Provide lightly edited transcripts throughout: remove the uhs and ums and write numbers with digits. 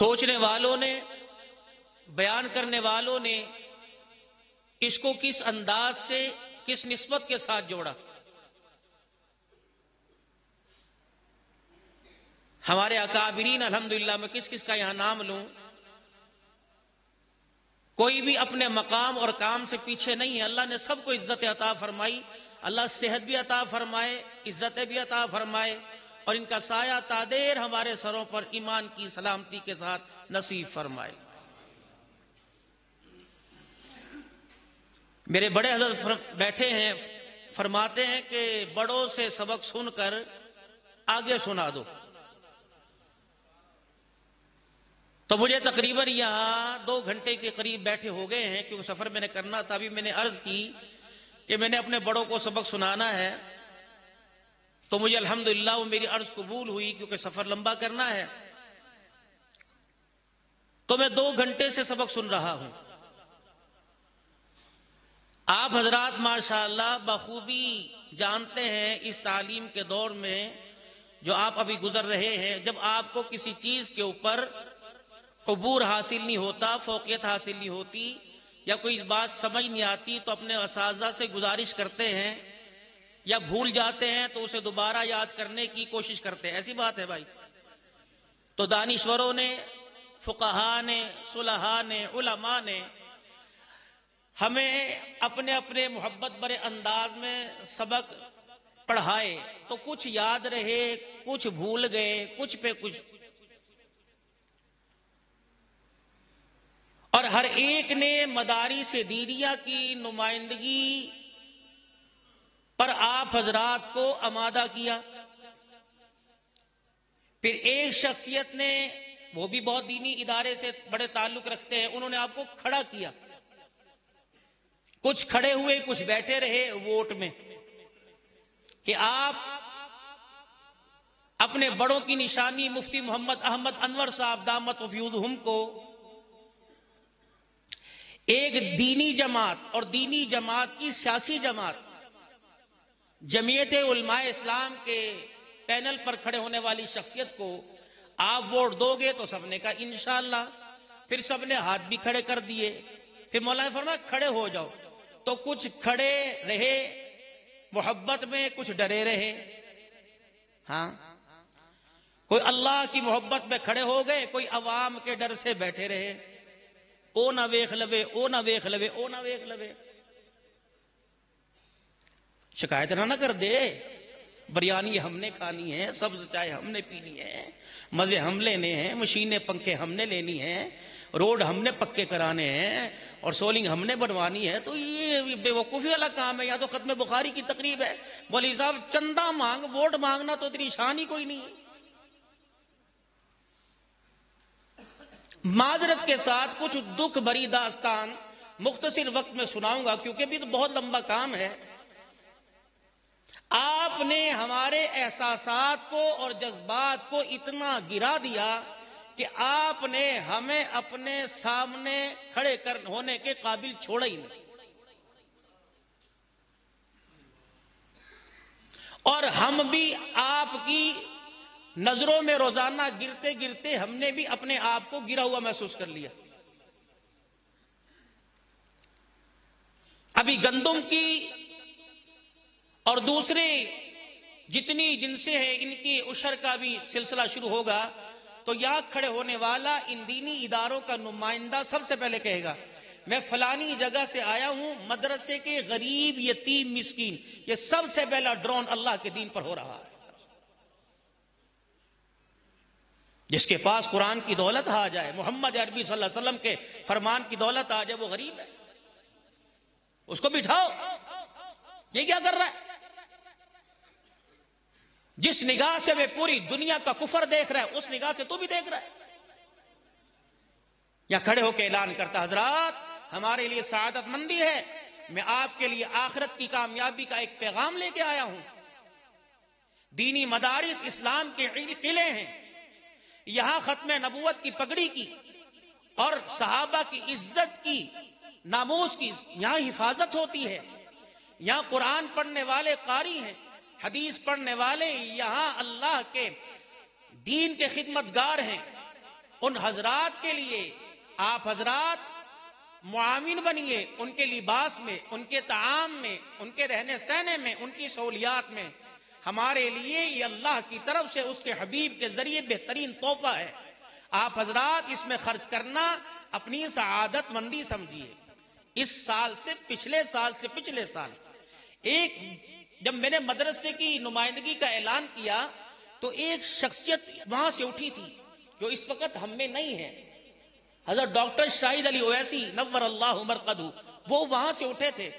سوچنے والوں نے، بیان کرنے والوں نے اس کو کس انداز سے، کس نسبت کے ساتھ جوڑا. ہمارے اکابرین الحمدللہ میں کس کس کا یہاں نام لوں، کوئی بھی اپنے مقام اور کام سے پیچھے نہیں ہے. اللہ نے سب کو عزت عطا فرمائی. اللہ صحت بھی عطا فرمائے، عزتیں بھی عطا فرمائے، اور ان کا سایہ تادیر ہمارے سروں پر ایمان کی سلامتی کے ساتھ نصیب فرمائے. میرے بڑے حضرت بیٹھے ہیں، فرماتے ہیں کہ بڑوں سے سبق سن کر آگے سنا دو. تو مجھے تقریباً یہاں 2 گھنٹے کے قریب بیٹھے ہو گئے ہیں، کیونکہ سفر میں نے کرنا تھا. ابھی میں نے عرض کی کہ میں نے اپنے بڑوں کو سبق سنانا ہے، تو مجھے الحمدللہ وہ میری عرض قبول ہوئی، کیونکہ سفر لمبا کرنا ہے. تو میں 2 گھنٹے سے سبق سن رہا ہوں. آپ حضرات ماشاءاللہ بخوبی جانتے ہیں اس تعلیم کے دور میں جو آپ ابھی گزر رہے ہیں، جب آپ کو کسی چیز کے اوپر عبور حاصل نہیں ہوتا، فوقیت حاصل نہیں ہوتی، یا کوئی بات سمجھ نہیں آتی، تو اپنے اساتذہ سے گزارش کرتے ہیں، یا بھول جاتے ہیں تو اسے دوبارہ یاد کرنے کی کوشش کرتے ہیں. ایسی بات ہے بھائی. تو دانشوروں نے، فقہا نے، صلحاء نے، علماء نے ہمیں اپنے اپنے محبت بھرے انداز میں سبق پڑھائے، تو کچھ یاد رہے، کچھ بھول گئے، کچھ پہ کچھ. اور ہر ایک نے مدارس دینیہ کی نمائندگی پر آپ حضرات کو آمادہ کیا. پھر ایک شخصیت نے، وہ بھی بہت دینی ادارے سے بڑے تعلق رکھتے ہیں، انہوں نے آپ کو کھڑا کیا. کچھ کھڑے ہوئے، کچھ بیٹھے رہے ووٹ میں، کہ آپ اپنے بڑوں کی نشانی مفتی محمد احمد انور صاحب دامت وفیودہم کو ایک دینی جماعت، اور دینی جماعت کی سیاسی جماعت، جمعیت علماء اسلام کے پینل پر کھڑے ہونے والی شخصیت کو آپ ووٹ دو گے. تو سب نے کہا انشاءاللہ. پھر سب نے ہاتھ بھی کھڑے کر دیے. پھر مولانا نے فرمایا کھڑے ہو جاؤ. تو کچھ کھڑے رہے محبت میں، کچھ ڈرے رہے. ہاں، کوئی اللہ کی محبت میں کھڑے ہو گئے، کوئی عوام کے ڈر سے بیٹھے رہے. او نہ ویخ لوے، او نہ ویخ لوے، او نہ ویخ لوے. شکایت نہ کر دے، بریانی ہم نے کھانی ہے، سبز چائے ہم نے پینی ہے، مزے ہم لینے ہیں، مشینیں پنکھے ہم نے لینی ہیں، روڈ ہم نے پکے کرانے ہیں، اور سولنگ ہم نے بنوانی ہے. تو یہ بے وقوفی والا کام ہے. یا تو ختم بخاری کی تقریب ہے، مولوی صاحب چندہ مانگ، ووٹ مانگنا تو اتنی شان ہی کوئی نہیں. معذرت کے ساتھ کچھ دکھ بھری داستان مختصر وقت میں سناؤں گا، کیونکہ بھی تو بہت لمبا کام ہے. آپ نے ہمارے احساسات کو اور جذبات کو اتنا گرا دیا کہ آپ نے ہمیں اپنے سامنے کھڑے ہونے کے قابل چھوڑا ہی نہیں. اور ہم بھی آپ کی نظروں میں روزانہ گرتے گرتے ہم نے بھی اپنے آپ کو گرا ہوا محسوس کر لیا. ابھی گندم کی اور دوسرے جتنی جنسیں ہیں ان کی عشر کا بھی سلسلہ شروع ہوگا. تو یہاں کھڑے ہونے والا ان دینی اداروں کا نمائندہ سب سے پہلے کہے گا میں فلانی جگہ سے آیا ہوں، مدرسے کے غریب یتیم مسکین. یہ سب سے پہلا ڈرون اللہ کے دین پر ہو رہا ہے. جس کے پاس قرآن کی دولت آ جائے، محمد عربی صلی اللہ علیہ وسلم کے فرمان کی دولت آ جائے، وہ غریب ہے. اس کو بٹھاؤ. یہ کیا کر رہا ہے؟ جس نگاہ سے وہ پوری دنیا کا کفر دیکھ رہا ہے، اس نگاہ سے تو بھی دیکھ رہا ہے. یا کھڑے ہو کے اعلان کرتا حضرات ہمارے لیے سعادت مندی ہے، میں آپ کے لیے آخرت کی کامیابی کا ایک پیغام لے کے آیا ہوں. دینی مدارس اسلام کے قلعے ہیں. یہاں ختم نبوت کی پگڑی کی اور صحابہ کی عزت کی، ناموس کی یہاں حفاظت ہوتی ہے. یہاں قرآن پڑھنے والے قاری ہیں، حدیث پڑھنے والے یہاں اللہ کے دین کے خدمت گار ہیں. ان حضرات کے لیے آپ حضرات معاون بنیے، ان کے لباس میں، ان کے طعام میں، ان کے رہنے سہنے میں، ان کی سہولیات میں۔ ہمارے لیے یہ اللہ کی طرف سے اس کے حبیب کے ذریعے بہترین تحفہ ہے۔ آپ حضرات اس میں خرچ کرنا اپنی سعادت مندی سمجھیے۔ اس سال سے پچھلے سال ایک جب میں نے مدرسے کی نمائندگی کا اعلان کیا تو ایک شخصیت وہاں سے اٹھی تھی جو اس وقت ہم میں نہیں ہے، حضرت ڈاکٹر شاہد علی اویسی نور اللہ مرقدہ، وہ وہاں سے اٹھے تھے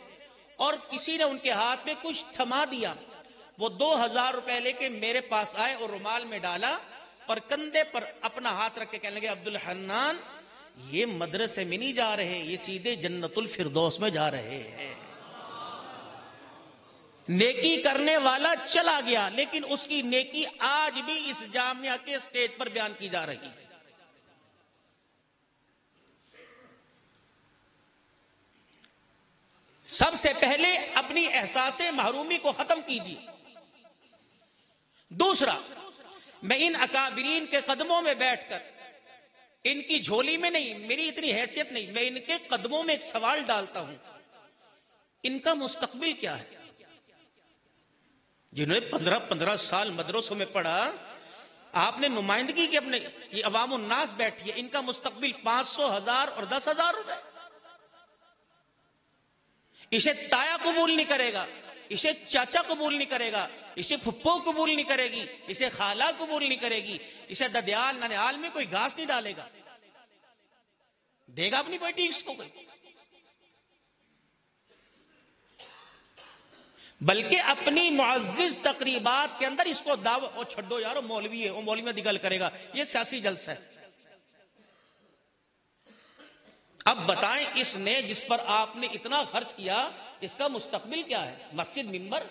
اور کسی نے ان کے ہاتھ میں کچھ تھما دیا۔ وہ 2000 روپے لے کے میرے پاس آئے اور رومال میں ڈالا اور کندھے پر اپنا ہاتھ رکھ کے کہنے لگے عبد الحنان یہ مدرسے میں نہیں جا رہے، یہ سیدھے جنت الفردوس میں جا رہے ہیں۔ نیکی کرنے والا چلا گیا لیکن اس کی نیکی آج بھی اس جامعہ کے سٹیج پر بیان کی جا رہی ہے۔ سب سے پہلے اپنی احساس محرومی کو ختم کیجیے۔ دوسرا، میں ان اکابرین کے قدموں میں بیٹھ کر ان کی جھولی میں نہیں، میری اتنی حیثیت نہیں، میں ان کے قدموں میں ایک سوال ڈالتا ہوں، ان کا مستقبل کیا ہے؟ جنہوں نے 15 سال مدرسوں میں پڑھا، آپ نے نمائندگی کی، اپنے یہ عوام الناس بیٹھی ہے، ان کا مستقبل 500، 1000 اور 10,000 روپے۔ اسے تایا قبول نہیں کرے گا، اسے چاچا قبول نہیں کرے گا، اسے پھپھو قبول نہیں کرے گی، اسے خالہ قبول نہیں کرے گی، اسے ددیال ننیال میں کوئی گھاس نہیں ڈالے گا، دے گا اپنی بیٹی اس کو کوئی، بلکہ اپنی معزز تقریبات کے اندر اس کو دعوت، او چھڈو یار وہ مولوی ہے، وہ مولوی میں دگل کرے گا، یہ سیاسی جلسہ ہے۔ اب بتائیں اس نے جس پر آپ نے اتنا خرچ کیا اس کا مستقبل کیا ہے؟ مسجد ممبر؟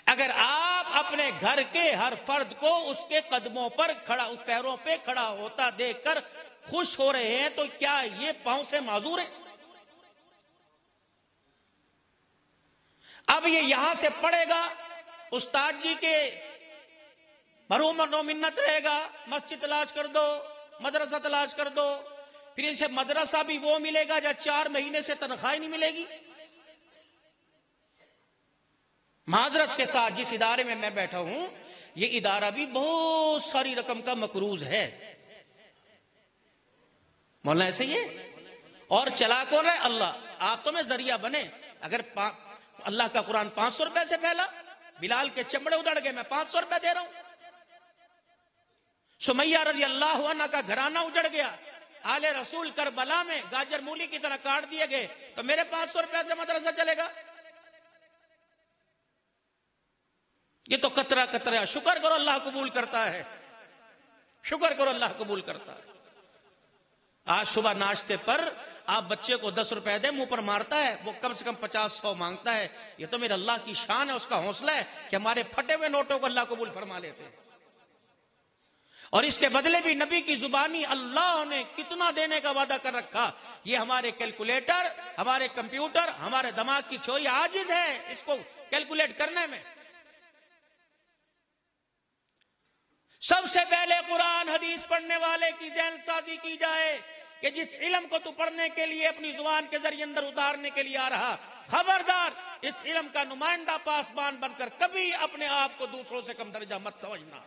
اگر آپ اپنے گھر کے ہر فرد کو اس کے قدموں پر کھڑا، اس پیروں پہ کھڑا ہوتا دیکھ کر خوش ہو رہے ہیں تو کیا یہ پاؤں سے معذور ہے؟ اب یہ یہاں سے پڑھے گا، استاد جی کے مرحوم منت رہے گا، مسجد تلاش کر دو، مدرسہ تلاش کر دو، پھر اسے مدرسہ بھی وہ ملے گا جب 4 مہینے سے تنخواہ نہیں ملے گی۔ معذرت کے ساتھ جس ادارے میں میں بیٹھا ہوں یہ ادارہ بھی بہت ساری رقم کا مقروض ہے، مولانا ایسے ہی ہے، اور چلا کون رہے؟ اللہ۔ آپ تو میں ذریعہ بنے، اگر اللہ کا قرآن 500 روپے سے پھیلا، بلال کے چمڑے ادڑ گئے، میں 500 روپے دے رہا ہوں، سمیہ رضی اللہ عنہ کا گھرانہ اجڑ گیا، آل رسول کربلا میں گاجر مولی کی طرح کاٹ دیے گئے، تو میرے 500 روپے سے مدرسہ چلے گا؟ یہ تو قطرہ قطرہ، شکر کرو اللہ قبول کرتا ہے، شکر کرو اللہ قبول کرتا ہے۔ آج صبح ناشتے پر آپ بچے کو 10 روپے دیں، منہ پر مارتا ہے، وہ کم سے کم 50-100 مانگتا ہے۔ یہ تو میرے اللہ کی شان ہے، اس کا حوصلہ ہے کہ ہمارے پھٹے ہوئے نوٹوں کو اللہ قبول فرما لیتے ہیں، اور اس کے بدلے بھی نبی کی زبانی اللہ نے کتنا دینے کا وعدہ کر رکھا۔ یہ ہمارے کیلکولیٹر، ہمارے کمپیوٹر، ہمارے دماغ کی چھوری عاجز ہے اس کو کیلکولیٹ کرنے میں۔ سب سے پہلے قرآن حدیث پڑھنے والے کی ذہن سازی کی جائے کہ جس علم کو تو پڑھنے کے لیے اپنی زبان کے ذریعے اندر اتارنے کے لیے آ رہا، خبردار اس علم کا نمائندہ پاسبان بن کر کبھی اپنے آپ کو دوسروں سے کم درجہ مت سمجھنا۔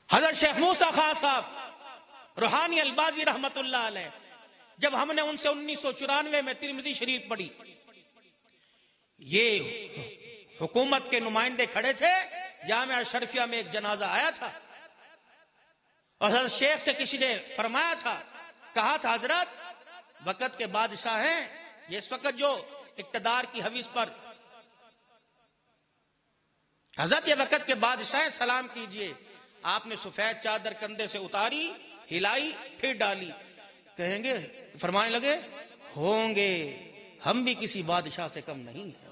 حضرت شیخ موسیٰ خان صاحب روحانی البازی رحمت اللہ علیہ، جب ہم نے ان سے 1994 میں ترمذی شریف پڑھی، یہ حکومت کے نمائندے کھڑے تھے، جامعہ شرفیہ میں ایک جنازہ آیا تھا اور حضرت شیخ سے کسی نے فرمایا تھا، کہا تھا حضرت وقت کے بادشاہ ہیں، یہ اس وقت جو اقتدار کی حویض پر، حضرت یہ وقت کے بادشاہ ہیں، سلام کیجئے۔ آپ نے سفید چادر کندھے سے اتاری، ہلائی، پھر ڈالی، کہیں گے، فرمانے لگے، ہوں گے، ہم بھی کسی بادشاہ سے کم نہیں ہیں،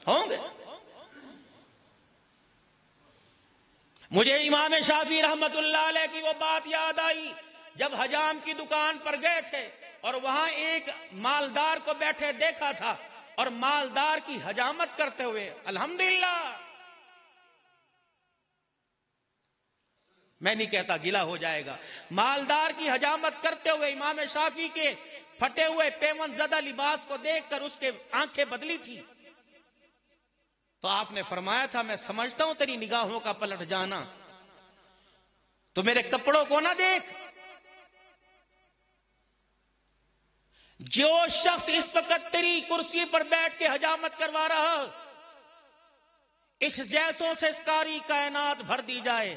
ہوں گے۔ مجھے امام شافعی رحمت اللہ علیہ کی وہ بات یاد آئی جب حجام کی دکان پر گئے تھے اور وہاں ایک مالدار کو بیٹھے دیکھا تھا، اور مالدار کی حجامت کرتے ہوئے الحمدللہ، میں نہیں کہتا گلا ہو جائے گا، مالدار کی حجامت کرتے ہوئے امام شافعی کے پھٹے ہوئے پیون زدہ لباس کو دیکھ کر اس کے آنکھیں بدلی تھی، تو آپ نے فرمایا تھا میں سمجھتا ہوں تیری نگاہوں کا پلٹ جانا، تو میرے کپڑوں کو نہ دیکھ۔ جو شخص اس وقت تیری کرسی پر بیٹھ کے حجامت کروا رہا، اس جیسوں سے ساری کائنات بھر دی جائے،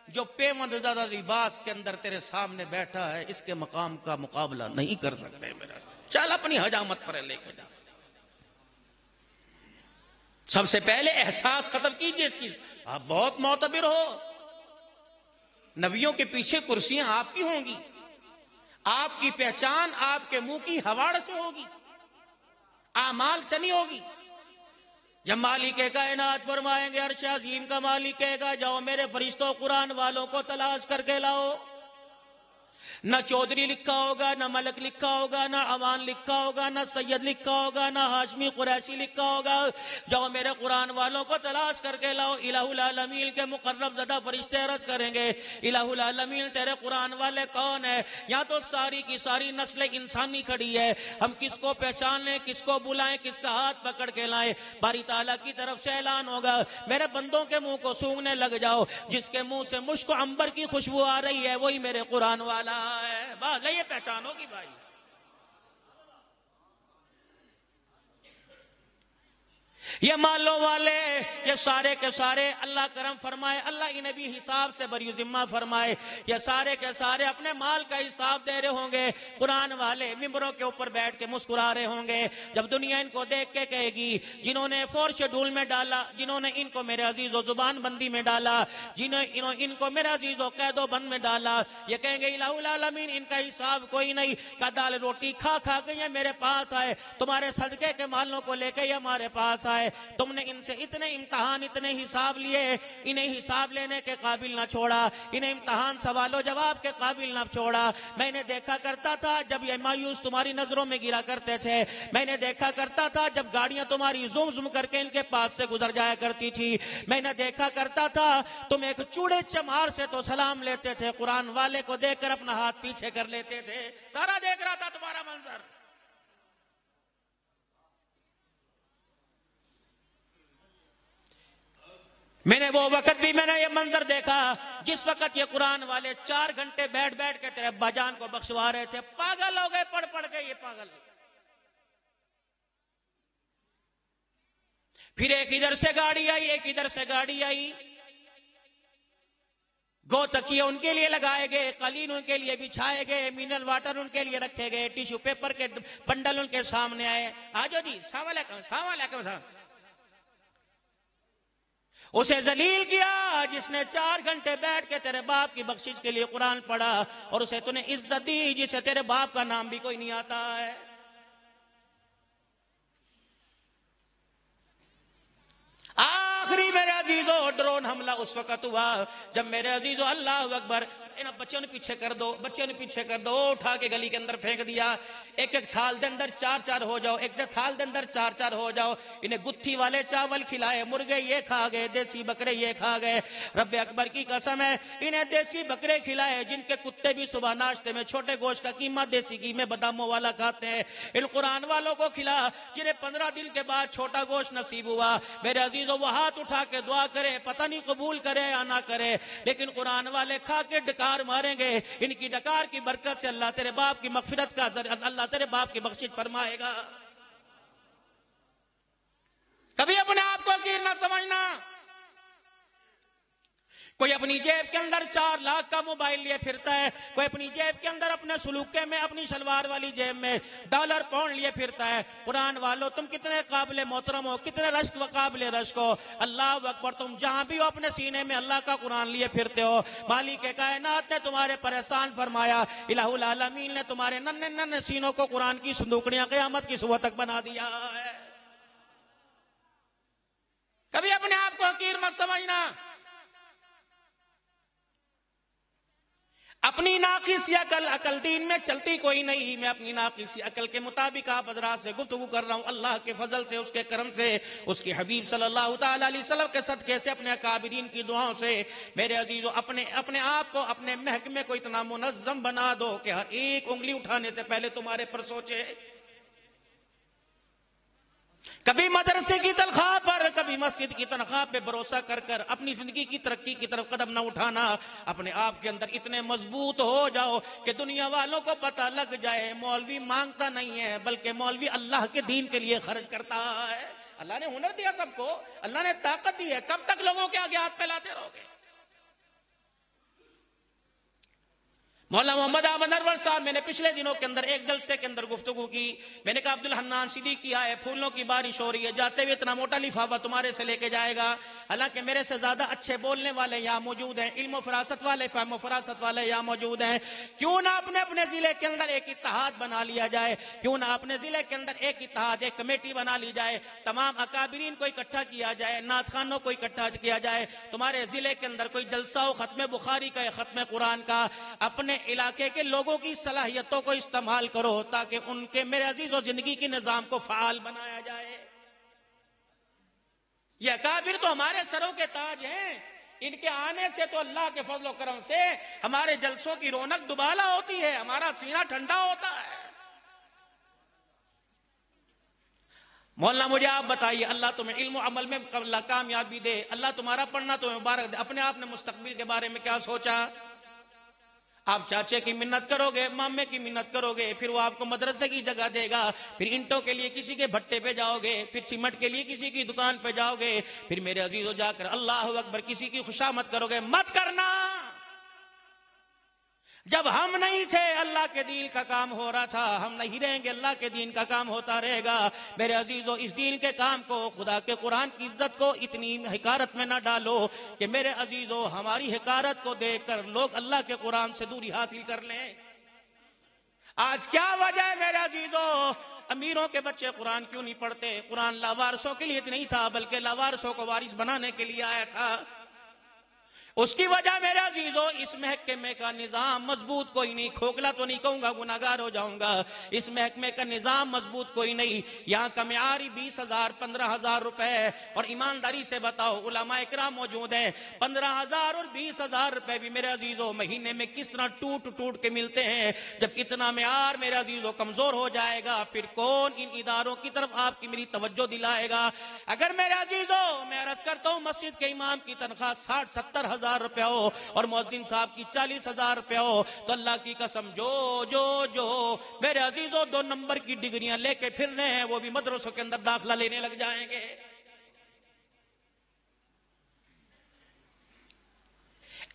جو پیوند زدہ لباس کے اندر تیرے سامنے بیٹھا ہے اس کے مقام کا مقابلہ نہیں کر سکتے میرا، چل اپنی حجامت پر لے کے جا۔ سب سے پہلے احساس ختم کیجئے اس چیز، آپ بہت معتبر ہو، نبیوں کے پیچھے کرسیاں آپ کی ہوں گی، آپ کی پہچان آپ کے منہ کی ہواڑ سے ہوگی، اعمال سے نہیں ہوگی۔ جب مالک کائنات فرمائیں گے عرش عظیم کا مالک کہے گا جاؤ میرے فرشتوں قرآن والوں کو تلاش کر کے لاؤ، نہ چودھری لکھا ہوگا، نہ ملک لکھا ہوگا، نہ عوان لکھا ہوگا، نہ سید لکھا ہوگا، نہ ہاشمی قریشی لکھا ہوگا، جاؤ میرے قرآن والوں کو تلاش کر کے لاؤ۔ الہ العالمین کے مقرب زدہ فرشتے عرض کریں گے الہ العالمین تیرے قرآن والے کون ہیں؟ یا تو ساری کی ساری نسل انسانی کھڑی ہے، ہم کس کو پہچان لیں، کس کو بلائیں، کس کا ہاتھ پکڑ کے لائیں؟ باری تعالیٰ کی طرف سے اعلان ہوگا میرے بندوں کے منہ کو سونگھنے لگ جاؤ، جس کے منہ سے مشک و عنبر کی خوشبو آ رہی ہے وہی میرے قرآن والا ہے، بس یہ پہچان ہوگی بھائی۔ یہ مالوں والے، یہ سارے کے سارے اللہ کرم فرمائے، اللہ انہیں بھی حساب سے بری ذمہ فرمائے، یہ سارے کے سارے اپنے مال کا حساب دے رہے ہوں گے، قرآن والے ممبروں کے اوپر بیٹھ کے مسکرا رہے ہوں گے، جب دنیا ان کو دیکھ کے کہے گی جنہوں نے فور شیڈول میں ڈالا، جنہوں نے ان کو میرے عزیز و زبان بندی میں ڈالا، جنہوں ان کو میرے عزیز و قید و بند میں ڈالا، یہ کہیں گے الہ العالمین ان کا حساب کوئی نہیں، کا دال روٹی کھا کھا کے یہ میرے پاس آئے، تمہارے صدقے کے مالوں کو لے کے یہ ہمارے پاس آئے، تم نے ان سے اتنے امتحان اتنے حساب لیے، انہیں حساب لینے کے قابل نہ چھوڑا، انہیں امتحان سوال و جواب کے قابل نہ چھوڑا۔ میں نے دیکھا کرتا تھا جب یہ مایوس تمہاری نظروں میں گرا کرتے تھے، میں نے دیکھا کرتا تھا جب گاڑیاں تمہاری زوم زوم کر کے ان کے پاس سے گزر جایا کرتی تھی، میں نے دیکھا کرتا تھا تم ایک چوڑے چمار سے تو سلام لیتے تھے، قرآن والے کو دیکھ کر اپنا ہاتھ پیچھے کر لیتے تھے، سارا دیکھ رہا تھا تمہارا منظر۔ میں نے وہ وقت بھی میں نے یہ منظر دیکھا جس وقت یہ قرآن والے 4 گھنٹے بیٹھ بیٹھ کے تیرے ابا جان کو بخشوا رہے تھے، پاگل ہو گئے پڑھ پڑھ کے، یہ پاگل۔ پھر ایک ادھر سے گاڑی آئی، ایک ادھر سے گاڑی آئی، گو تکیے ان کے لیے لگائے گئے، قالین ان کے لیے بچھائے گئے، منرل واٹر ان کے لیے رکھے گئے، ٹیشو پیپر کے بنڈل ان کے سامنے آئے، آجو جی السلام علیکم، السلام علیکم صاحب۔ اسے ذلیل کیا جس نے 4 گھنٹے بیٹھ کے تیرے باپ کی بخشش کے لیے قرآن پڑھا، اور اسے تو نے عزت دی جسے تیرے باپ کا نام بھی کوئی نہیں آتا ہے۔ آخری میرے عزیزو ڈرون حملہ اس وقت ہوا جب میرے عزیزو اللہ اکبر، بچوں نے پیچھے کر دو، بچوں نے پیچھے کر دو، اٹھا کے گلی کے اندر پھینک دیا، ایک ایک تھال دے اندر 4 ہو جاؤ، ایک تھال دے اندر 4 ہو جاؤ، انہیں گتھی والے چاول کھلائے، مرغے یہ کھا گئے، دیسی بکرے یہ کھا گئے، رب اکبر کی قسم ہے انہیں دیسی بکرے کھلائے جن کے کتے بھی صبح ناشتے میں چھوٹے گوشت کا قیمہ دیسی گھی میں باداموں والا کھاتے ہیں، ان قرآن والوں کو کھلا جنہیں 15 دن کے بعد چھوٹا گوشت نصیب ہوا۔ میرے عزیزو وہ ہاتھ اٹھا کے دعا کرے، پتہ نہیں قبول کرے یا نہ کرے، لیکن قرآن والے کھا کے ڈکار ماریں گے، ان کی ڈکار کی برکت سے اللہ تیرے باپ کی مغفرت کا اللہ تیرے باپ کی بخشش فرمائے گا۔ کبھی اپنے آپ کو حقیر نہ سمجھنا۔ کوئی اپنی جیب کے اندر 4 لاکھ کا موبائل لیے پھرتا ہے، کوئی اپنی جیب کے اندر اپنے سلوکے میں اپنی شلوار والی جیب میں ڈالر پاؤنڈ لیے پھرتا ہے۔ قرآن والو تم کتنے قابل محترم ہو، کتنے رشک و قابل رشک ہو، اللہ اکبر، تم جہاں بھی ہو اپنے سینے میں اللہ کا قرآن لیے پھرتے ہو۔ مالک کائنات نے تمہارے پر احسان فرمایا، الہ العالمین نے تمہارے ننھے ننھے سینوں کو قرآن کی صندوقڑیاں قیامت کی صبح تک بنا دیا ہے۔ کبھی اپنے آپ کو حقیر مت سمجھنا۔ اپنی ناقص عقل، عقل دین میں چلتی کوئی نہیں. میں اپنی ناقص عقل کے مطابق آپ حضرات سے گفتگو کر رہا ہوں. اللہ کے فضل سے، اس کے کرم سے، اس کے حبیب صلی اللہ تعالی علیہ وسلم کے صدقے سے، اپنے اکابرین کی دعاؤں سے میرے عزیزو اپنے آپ کو، اپنے محکمے کو اتنا منظم بنا دو کہ ہر ایک انگلی اٹھانے سے پہلے تمہارے پر سوچے. کبھی مدرسے کی تنخواہ پر، کبھی مسجد کی تنخواہ پہ بھروسہ کر کر اپنی زندگی کی ترقی کی طرف قدم نہ اٹھانا. اپنے آپ کے اندر اتنے مضبوط ہو جاؤ کہ دنیا والوں کو پتہ لگ جائے مولوی مانگتا نہیں ہے بلکہ مولوی اللہ کے دین کے لیے خرچ کرتا ہے. اللہ نے ہنر دیا سب کو، اللہ نے طاقت دی ہے. کب تک لوگوں کے آگے ہاتھ پھیلاتے رہو گے؟ مولانا محمد احمد انور صاحب، میں نے پچھلے دنوں کے اندر ایک جلسے کے اندر گفتگو کی. میں نے کہا عبدالحنان صدیقی آئے، پھولوں کی بارش ہو رہی ہے، جاتے ہوئے اتنا موٹا لفافہ تمہارے سے لے کے جائے گا. حالانکہ میرے سے زیادہ اچھے بولنے والے یہاں موجود ہیں، علم و فراست والے، فہم و فراست والے یہاں موجود ہیں. کیوں نہ اپنے اپنے ضلع کے اندر ایک اتحاد بنا لیا جائے؟ کیوں نہ اپنے ضلع کے اندر ایک اتحاد، ایک کمیٹی بنا لی جائے؟ تمام اکابرین کو اکٹھا کیا جائے، نعت خوانوں کو اکٹھا کیا جائے. تمہارے ضلع کے اندر کوئی جلسہ ہو، ختم بخاری کا یا ختم قرآن کا. اپنے علاقے کے لوگوں کی صلاحیتوں کو استعمال کرو تاکہ ان کے میرے عزیزوں زندگی کی نظام کو فعال بنایا جائے. یہ اکابر تو ہمارے سروں کے تاج ہیں. ان کے آنے سے تو اللہ کے فضل و کرم سے ہمارے جلسوں کی رونق دوبالا ہوتی ہے، ہمارا سینہ ٹھنڈا ہوتا ہے. مولانا مجھے آپ بتائیے، اللہ تمہیں علم و عمل میں اللہ کامیابی دے، اللہ تمہارا پڑھنا تمہیں مبارک دے. اپنے آپ نے مستقبل کے بارے میں کیا سوچا؟ آپ چاچے کی منت کرو گے، مامے کی منت کرو گے، پھر وہ آپ کو مدرسے کی جگہ دے گا، پھر اینٹوں کے لیے کسی کے بھٹے پہ جاؤ گے، پھر سیمنٹ کے لیے کسی کی دکان پہ جاؤ گے، پھر میرے عزیزو جا کر اللہ اکبر کسی کی خوشامد کرو گے. مت کرنا. جب ہم نہیں تھے اللہ کے دین کا کام ہو رہا تھا، ہم نہیں رہیں گے اللہ کے دین کا کام ہوتا رہے گا. میرے عزیزو اس دین کے کام کو، خدا کے قرآن کی عزت کو اتنی حقارت میں نہ ڈالو کہ میرے عزیزو ہماری حقارت کو دیکھ کر لوگ اللہ کے قرآن سے دوری حاصل کر لیں. آج کیا وجہ ہے میرے عزیزو؟ امیروں کے بچے قرآن کیوں نہیں پڑھتے؟ قرآن لاوارثوں کے لیے نہیں تھا بلکہ لاوارثوں کو وارث بنانے کے لیے آیا تھا. اس کی وجہ میرے عزیزو اس محکمے کا نظام مضبوط کوئی نہیں. کھوکھلا تو نہیں کہوں گا، گناہگار ہو جاؤں گا. اس محکمے کا نظام مضبوط کوئی نہیں. یہاں کا معیاری 20,000 15,000 روپے. اور ایمانداری سے بتاؤ، علماء اکرام موجود ہیں، 15,000 اور 20,000 روپے بھی میرے عزیزو مہینے میں کس طرح ٹوٹ کے ملتے ہیں. جب اتنا معیار میرے عزیزو کمزور ہو جائے گا، پھر کون ان اداروں کی طرف آپ کی میری توجہ دلائے گا؟ اگر میرے عزیزو میں عرض کرتا ہوں مسجد کے امام کی تنخواہ 60-70 ہزار روپے ہو اور مؤذن صاحب کی 40,000 روپے ہو تو اللہ کی قسم جو میرے عزیزو 2 نمبر کی ڈگریاں لے کے پھر رہے ہیں وہ بھی مدرسوں کے اندر داخلہ لینے لگ جائیں گے.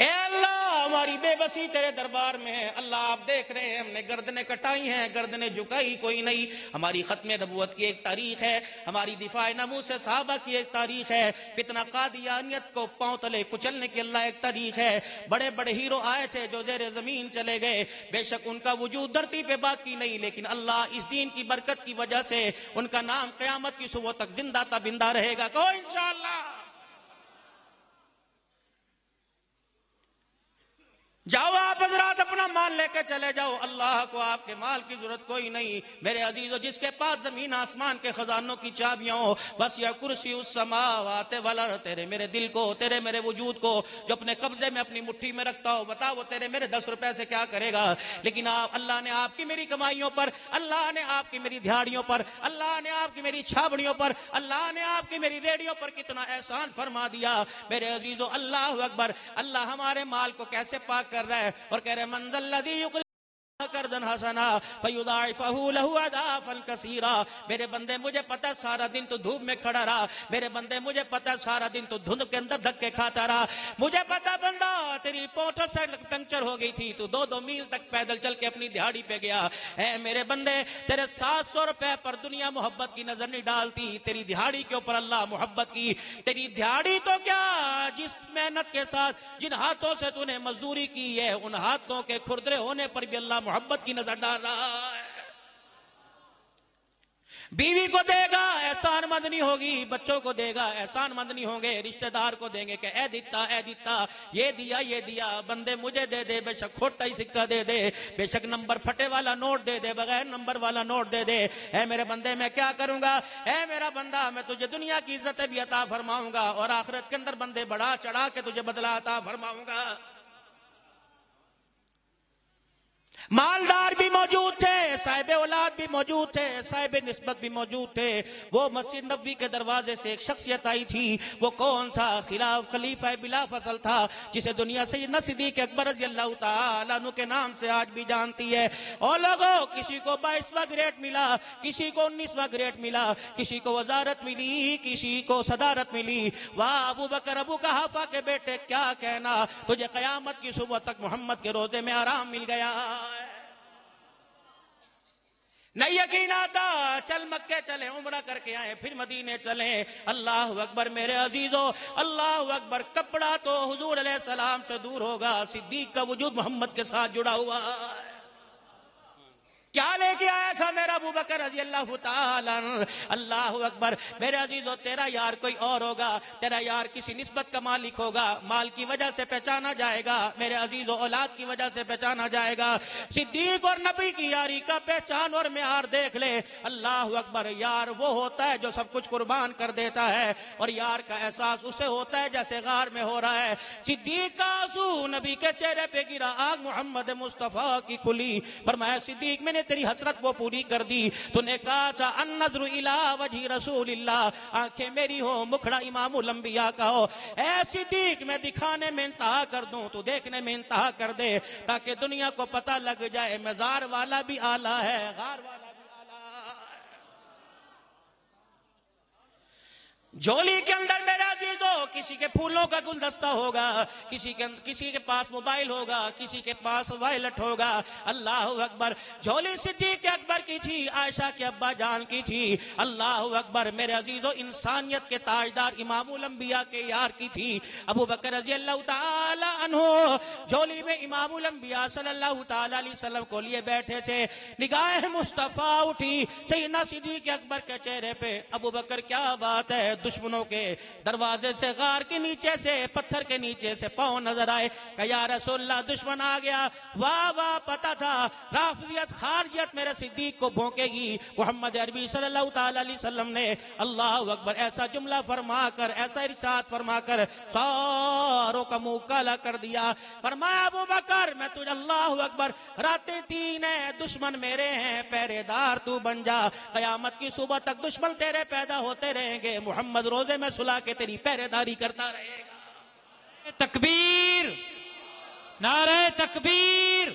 اے اللہ ہماری بے بسی تیرے دربار میں ہے. اللہ آپ دیکھ رہے ہیں ہم نے گردنیں کٹائی ہیں، گردنیں جھکائی کوئی نہیں. ہماری ختم نبوت کی ایک تاریخ ہے، ہماری دفاع ناموس صحابہ کی ایک تاریخ ہے، فتنہ قادیانیت کو پاؤں تلے کچلنے کی اللہ ایک تاریخ ہے. بڑے بڑے ہیرو آئے تھے جو زیر زمین چلے گئے، بے شک ان کا وجود دھرتی پہ باقی نہیں، لیکن اللہ اس دین کی برکت کی وجہ سے ان کا نام قیامت کی صبح تک زندہ تابندہ رہے گا. کہو انشاءاللہ. جاؤ آپ حضرات اپنا مال لے کے چلے جاؤ، اللہ کو آپ کے مال کی ضرورت کوئی نہیں. میرے عزیزو جس کے پاس زمین آسمان کے خزانوں کی چابیاں ہو، بس یا کرسی السماوات والارض، تیرے میرے دل کو، تیرے میرے وجود کو جو اپنے قبضے میں اپنی مٹھی میں رکھتا ہو، بتا وہ تیرے میرے 10 روپے سے کیا کرے گا؟ لیکن اللہ نے آپ کی میری کمائیوں پر، اللہ نے آپ کی میری دھاڑیوں پر، اللہ نے آپ کی میری چھابڑیوں پر، اللہ نے آپ کی میری ریڈیو پر کتنا احسان فرما دیا. میرے عزیزو اللہ اکبر. اللہ ہمارے مال کو کیسے پاک کر رہا ہے اور کہہ رہے من ذا الذی یقرض قرضا حسنا فیضاعفہ لہ اضعافا کثیرا. میرے بندے مجھے پتہ سارا دن تو دھوپ میں کھڑا رہا، میرے بندے مجھے پتہ سارا دن تو دھند کے اندر دھکے کھاتا رہا، مجھے پتہ بندہ تیری موٹر سائیکل پنکچر ہو گئی تھی تو 2 میل تک پیدل چل کے اپنی دہاڑی پہ گیا. اے میرے بندے تیرے 700 روپے پر دنیا محبت کی نظر نہیں ڈالتی، تیری دہاڑی کے اوپر اللہ محبت کی. تیری دہاڑی تو کیا، جس محنت کے ساتھ جن ہاتھوں سے تو نے مزدوری کی ہے ان ہاتھوں کے کھردرے ہونے پر بھی اللہ محبت کی نظر ڈال رہا ہے. بیوی کو دے گا احسان مند نہیں ہوگی، بچوں کو دے گا احسان مند نہیں ہوں گے، رشتہ دار کو دیں گے کہ اے دیتا یہ دیا بندے مجھے دے دے، بے شک کھوٹا ہی سکہ دے دے، بے شک نمبر پھٹے والا نوٹ دے دے، بغیر نمبر والا نوٹ دے دے، اے میرے بندے میں کیا کروں گا، اے میرا بندہ میں تجھے دنیا کی عزت بھی عطا فرماؤں گا اور آخرت کے اندر بندے بڑھا چڑھا کے تجھے بدلہ عطا فرماؤں گا۔ مالدار بھی موجود تھے، صاحب اولاد بھی موجود تھے، صاحب نسبت بھی موجود تھے۔ وہ مسجد نبوی کے دروازے سے ایک شخصیت آئی تھی، وہ کون تھا؟ خلیفہ بلا فصل تھا، جسے دنیا سیدنا صدیق اکبر رضی اللہ تعالیٰ عنہ کے نام سے آج بھی جانتی ہے۔ اور لوگوں، کسی کو 22واں گریڈ ملا، کسی کو 19واں گریڈ ملا، کسی کو وزارت ملی، کسی کو صدارت ملی۔ واہ ابو بکر ابو قحافہ کے بیٹے کیا کہنا، تجھے قیامت کی صبح تک محمد کے روزے میں آرام مل گیا۔ نہیں یقین آتا، چل مکے چلیں عمرہ کر کے آئیں، پھر مدینے چلیں۔ اللہ اکبر میرے عزیزو، اللہ اکبر۔ کپڑا تو حضور علیہ السلام سے دور ہوگا، صدیق کا وجود محمد کے ساتھ جڑا ہوا ہے۔ کیا لے کے آیا تھا میرا ابو بکر رضی اللہ تعالیٰ عنہ؟ اللہ اکبر میرے عزیزو، تیرا یار کوئی اور ہوگا، تیرا یار کسی نسبت کا مالک ہوگا، مال کی وجہ سے پہچانا جائے گا، میرے عزیزو اولاد کی وجہ سے پہچانا جائے گا۔ صدیق اور نبی کی یاری کا پہچان اور معیار دیکھ لے۔ اللہ اکبر، یار وہ ہوتا ہے جو سب کچھ قربان کر دیتا ہے، اور یار کا احساس اسے ہوتا ہے جیسے غار میں ہو رہا ہے۔ صدیق کا آنسو نبی کے چہرے پہ گرا، آنکھ محمد مصطفیٰ کی کھلی، فرمایا صدیق میں نے تیری حسرت وہ پوری کر دی۔ تو نے کہا تھا النظر الی وجہ رسول اللہ، آنکھیں میری ہو مکھڑا امام الانبیاء کا ہو۔ اے صدیق میں دکھانے میں انتہا کر دوں تو دیکھنے میں انتہا کر دے، تاکہ دنیا کو پتہ لگ جائے مزار والا بھی اعلیٰ ہے، غار والا بھی اعلیٰ ہے۔ جھولی کے اندر میرے عزیزو کسی کے پھولوں کا گلدستہ ہوگا، کسی کے پاس موبائل ہوگا، کسی کے پاس وائلٹ ہوگا۔ اللہ اکبر، جھولی صدیق اکبر کی تھی، عائشہ کے ابا جان کی تھی۔ اللہ اکبر میرے عزیزو، انسانیت کے تاجدار امام الانبیاء کے یار کی تھی، ابو بکر رضی اللہ تعالی عنہ۔ جھولی میں امام الانبیاء صلی اللہ تعالی علیہ وسلم کو لیے بیٹھے تھے، نگاہ مصطفیٰ اٹھی سیدنا صدیق اکبر کے چہرے پہ۔ ابو بکر کیا بات ہے، دشمنوں کے دروازے سے، غار کے نیچے سے، پتھر کے نیچے سے پاؤں نظر آئے کہ یا رسول اللہ دشمن آ گیا۔ واہ واہ، پتا تھا رافضیت خارجیت میرے صدیق کو بھونکے گی۔ محمد عربی صلی اللہ تعالی علیہ وسلم نے اللہ اکبر ایسا جملہ فرما کر، ایسا ارشاد فرما کر ساروں کا منہ کالا کر دیا۔ فرمایا ابو بکر میں تجھے، اللہ اکبر، راتیں 3 ہیں، دشمن میرے ہیں، پہرے دار تو بن جا، قیامت کی صبح تک دشمن تیرے پیدا ہوتے رہیں گے، محمد روزے میں سلا کے تیری پہرے داری کرتا رہے گا۔ تکبیر، نعرہ تکبیر۔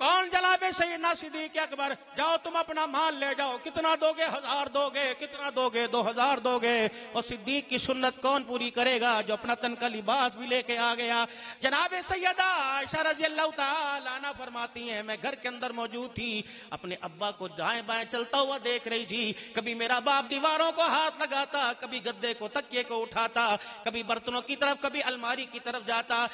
کون جناب سیدنا صدیق اکبر؟ جاؤ تم اپنا مال لے جاؤ، کتنا دو گے؟ 1000 دو گے؟ کتنا دو گے؟ 2000 دو گے؟ اور صدیق کی سنت کون پوری کرے گا جو اپنا تن کا لباس بھی لے کے آ گیا؟ جناب سیدہ عائشہ رضی اللہ تعالی عنہ فرماتی ہیں میں گھر کے اندر موجود تھی، اپنے ابا کو دائیں بائیں چلتا ہوا دیکھ رہی تھی۔ کبھی میرا باپ دیواروں کو ہاتھ لگاتا، کبھی گدے کو تکیے کو اٹھاتا، کبھی برتنوں کی طرف، کبھی الماری کی طرف جاتا۔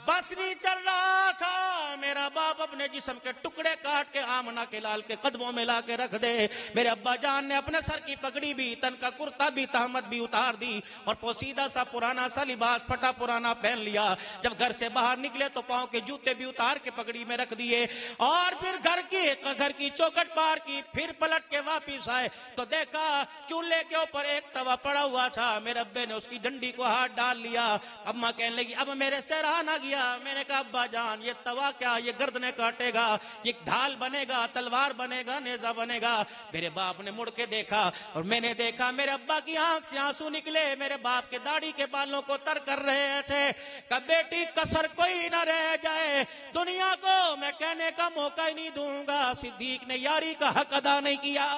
بس نہیں چل رہا تھا، میرا باپ اپنے جسم کے ٹکڑے کاٹ کے آمنہ کے لال کے قدموں میں لا کے رکھ دے۔ میرے ابا جان نے اپنے سر کی پگڑی بھی، تن کا کرتا بھی، تہمت بھی اتار دی، اور پوسیدہ سا پرانا سا لباس پھٹا پرانا پہن لیا۔ جب گھر سے باہر نکلے تو پاؤں کے جوتے بھی اتار کے پگڑی میں رکھ دیے، اور پھر گھر کی چوکھٹ پار کی، پھر پلٹ کے واپس آئے تو دیکھا چولہے کے اوپر ایک توا پڑا ہوا تھا۔ میرے ابے نے اس کی ڈنڈی کو ہاتھ ڈال لیا۔ اماں کہنے لگی اب میرے سہران آ گیا۔ میں نے کہا ابا جان یہ توا کیا، یہ گردنیں کاٹے گا، یہ ڈھال بنے گا، تلوار بنے گا، نیزہ بنے گا۔ میرے باپ نے مڑ کے دیکھا اور میں نے دیکھا میرے ابا کی آنکھ سے آنسو نکلے، میرے باپ کے داڑھی کے بالوں کو تر کر رہے تھے کہ بیٹی کسر کوئی نہ رہ جائے، دنیا کو میں کہنے کا موقع ہی نہیں دوں گا صدیق نے یاری کا حق ادا نہیں کیا۔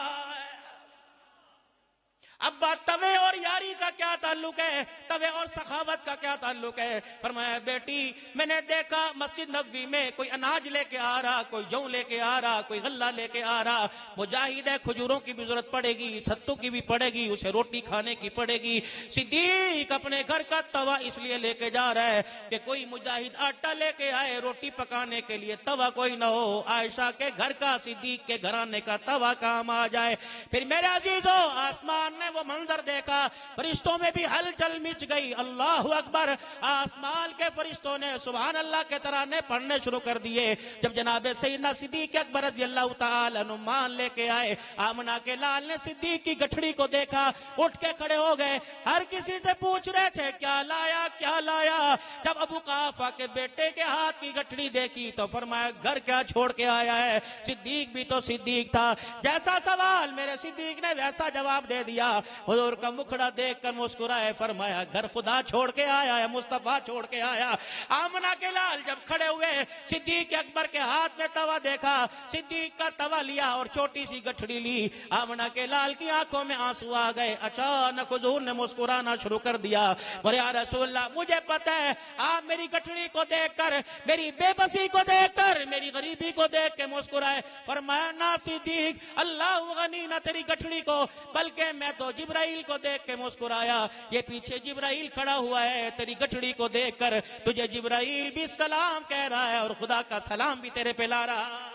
اب بات توے اور یاری کا کیا تعلق ہے، توے اور سخاوت کا کیا تعلق ہے؟ فرمایا بیٹی میں نے دیکھا مسجد نبوی میں کوئی اناج لے کے آ رہا، کوئی جوں لے کے آ رہا، کوئی غلہ لے کے آ رہا، مجاہد ہے کھجوروں کی بھی ضرورت پڑے گی، ستو کی بھی پڑے گی، اسے روٹی کھانے کی پڑے گی۔ صدیق اپنے گھر کا توا اس لیے لے کے جا رہا ہے کہ کوئی مجاہد آٹا لے کے آئے روٹی پکانے کے لیے توا کوئی نہ ہو، عائشہ کے گھر کا، صدیق کے گھرانے کا توا کام آ جائے۔ پھر میرے عزیزو آسمان نے وہ منظر دیکھا، فرشتوں میں بھی ہلچل مچ گئی، اللہ اکبر، آسمان کے فرشتوں نے سبحان اللہ کے ترانے پڑھنے شروع کر دیے۔ جب جناب سیدنا صدیق اکبر رضی اللہ تعالی عنہ مان لے کے آئے، آمنہ کے لال نے صدیق کی گٹھڑی کو دیکھا، اٹھ کے کھڑے ہو گئے، ہر کسی سے پوچھ رہے تھے کیا لایا کیا لایا۔ جب ابو قحافہ کے بیٹے کے ہاتھ کی گٹھڑی دیکھی تو فرمایا گھر کیا چھوڑ کے آیا ہے؟ صدیق بھی تو صدیق تھا، جیسا سوال میرے صدیق نے ویسا جواب دے دیا۔ حضور کا مکھڑا دیکھ کر مسکرائے، فرمایا گھر خدا چھوڑ کے آیا ہے، مصطفیٰ چھوڑ کے آیا۔ آمنہ کے لال جب کھڑے ہوئے، صدیق اکبر کے ہاتھ میں توا دیکھا، صدیق کا توا لیا اور چھوٹی سی گٹھڑی لی۔ آمنہ کے لال کی آنکھوں میں آنسو آ گئے، اچانک حضور نے مسکرانا شروع کر دیا، بولے یا رسول اللہ مجھے پتہ ہے آپ میری گٹھڑی کو دیکھ کر، میری بے بسی کو دیکھ کر، میری غریبی کو دیکھ کے مسکرائے۔ فرمایا نہ صدیق، اللہ غنی نہ تیری گٹھڑی کو، بلکہ میں تو جبرائیل کو دیکھ کے مسکرایا، یہ پیچھے جبرائیل کھڑا ہوا ہے، تیری گٹھڑی کو دیکھ کر تجھے جبرائیل بھی سلام کہہ رہا ہے اور خدا کا سلام بھی تیرے پہ لا رہا ہے۔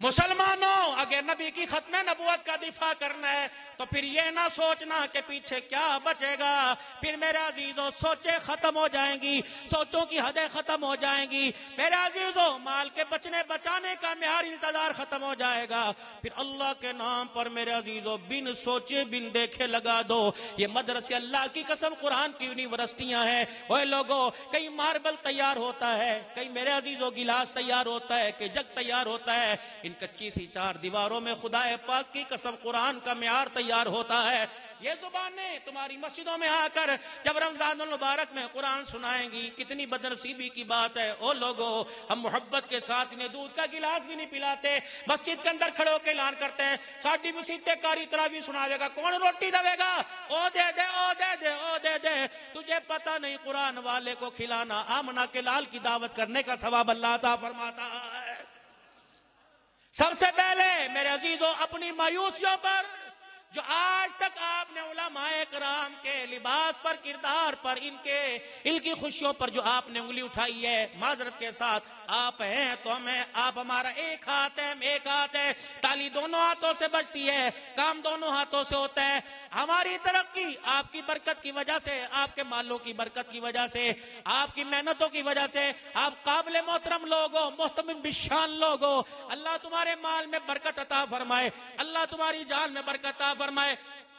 مسلمانوں اگر نبی کی ختم نبوت کا دفاع کرنا ہے تو پھر یہ نہ سوچنا کہ پیچھے کیا بچے گا، پھر میرے عزیزوں سوچیں ختم ہو جائیں گی، سوچوں کی حدیں ختم ہو جائیں گی، میرے عزیزوں مال کے بچنے بچانے کا معیار انتظار ختم ہو جائے گا، پھر اللہ کے نام پر میرے عزیزوں بن سوچے بن دیکھے لگا دو۔ یہ مدرسے اللہ کی قسم قرآن کی یونیورسٹیاں ہیں، اوے لوگوں کئی ماربل تیار ہوتا ہے، کئی میرے عزیزوں گلاس تیار ہوتا ہے، کہ جگ تیار ہوتا ہے، کچی سی چار دیواروں میں خدا پاک کی قسم قرآن کا معیار تیار ہوتا ہے۔ یہ زبانیں تمہاری مسجدوں میں آ کر جب رمضان المبارک میں قرآن سنائیں گی، کتنی بدنصیبی کی بات ہے۔ او لوگو ہم محبت کے ساتھ انہیں دودھ کا گلاس بھی نہیں پلاتے، مسجد کے اندر کھڑے ہو کے اعلان کرتے ہیں ساڈی مسیتے کاری تراویح سناوے گا، کون روٹی دے گا؟ او دے دے او دے دے او دے دے، تجھے پتہ نہیں قرآن والے کو کھلانا آمنہ کے لال کی دعوت کرنے کا ثواب اللہ عطا فرماتا ہے۔ سب سے پہلے میرے عزیزوں اپنی مایوسیوں پر جو آج تک آپ نے علماء کرام کے لباس پر، کردار پر، ان کی خوشیوں پر جو آپ نے انگلی اٹھائی ہے، معذرت کے ساتھ آپ ہیں تو ہمیں، آپ ہمارا ایک ہاتھ ہے، ایک ہاتھ ہے، تالی دونوں ہاتھوں سے بجتی ہے، کام دونوں ہاتھوں سے ہوتا ہے۔ ہماری ترقی آپ کی برکت کی وجہ سے، آپ کے مالوں کی برکت کی وجہ سے، آپ کی محنتوں کی وجہ سے، آپ قابل محترم لوگ ہو، محترم بشان لوگ ہو، اللہ تمہارے مال میں برکت عطا فرمائے، اللہ تمہاری جان میں برکت عطا فرمائے۔